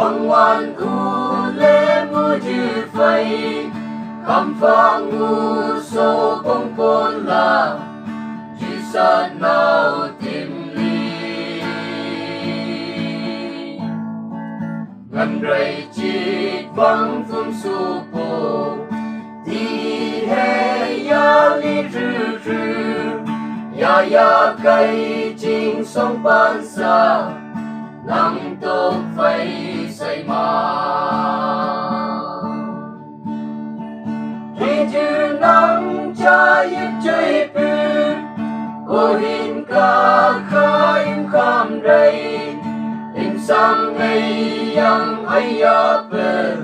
quang hoàn u lê mu chư phây khám phá ngu sâu bông côn là chư sát nào tìm ly ngân rây chít vắng phương su bồ đi hè ya li rư rư ya cây chinh sông ban xa nắng tốt vây say mà khi chữ nắng cha yếp chơi bư cô hin ca khá im khám đầy im sang ngày yang hay ya bê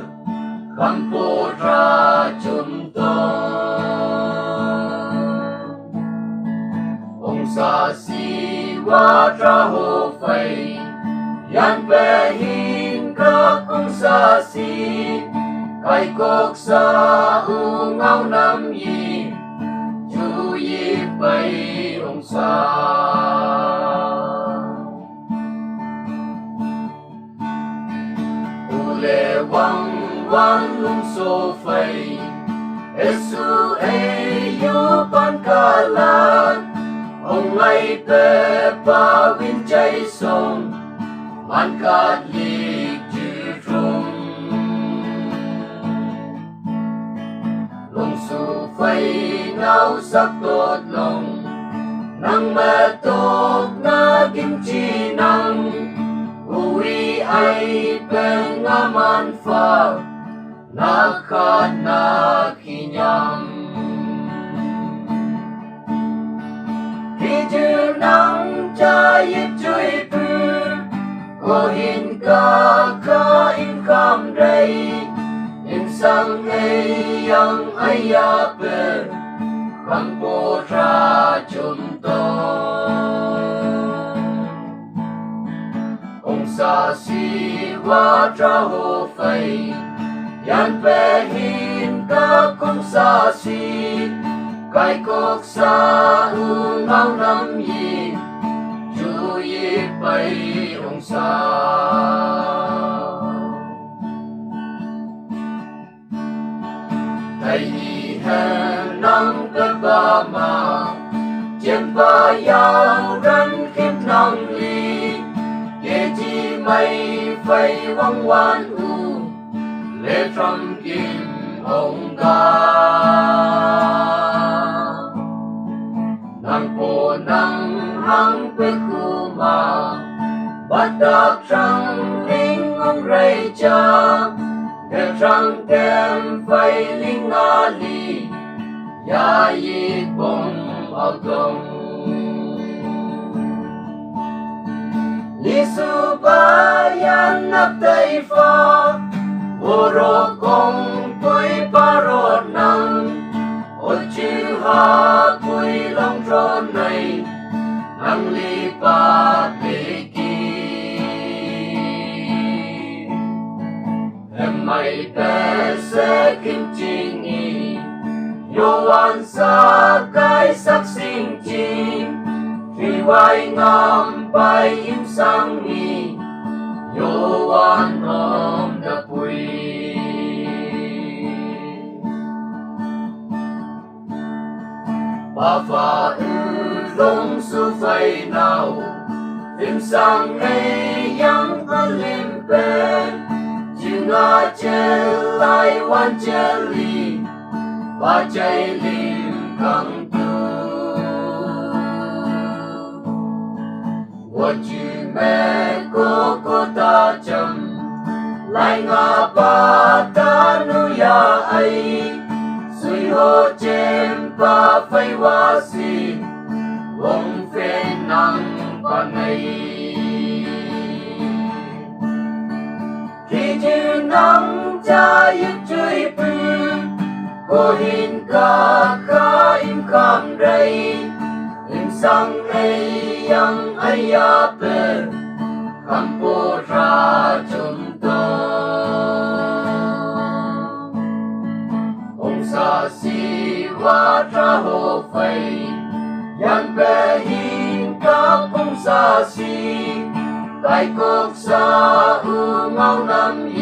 khám bố ra chúng ông xa si qua ra hồ phây yan bè hin các ông xa si cái cốc xa u ngao nam yi chú yi bay ông xa u lê vang vang lung so phây esu e yu pan ca lan ông ngay bè ba vin chay sông man cát liệt chữ trung lòng su phây nao sắc tốt lòng nang mẹ tốt na kim chi nang ui ai bên nga man pha na khát na khi nhang khi chữ nắng cha yếp chui bư cô hin ca khá im khám đầy im sang ngày yang ai ya bê khám bố ra chúng ông xa si qua ra hồ phây yan bê hin ca cũng xa si cái cốc xa u ngao nam yi chú yi bay ông xa thầy hi hẹn nắng đất ba mà chiếm ba yao rắn khiếp nắng ly kê chi mây phây vang hoan u lê trầm kim ông ca nang po nang hang quê khu mà bắt đạp trăng linh ông rây cha đẹp trăng kem vây linh ngã lì ya yi bông ao đông li su ba yan nắp tay pha vô rô công tôi ba rô nang ôi chữ ha tôi lòng rô này nang li ba lì em mày bé sẽ kim chi nghi yo an sa cái sắc sinh chim vì vai ngam bay im sang nghi yo an om da pui ba pha long su phai nào im sang ngày yang lim bên nga chê lai wan chê li ba chay lim căng tu wo chư mẹ cô ta chầm lai nga ba ta nu ya ai suy ho chem ba phai wa si vong phê năng ba này khi chữ nắng cha yếp chui bư cô hin ca khá im khám đầy im sang ngày yang ai ya bê khám bố ra chúng ông xa si qua ra hồ phây yan bê hin ca ông xa si Bài cuộc xa ưu mau năm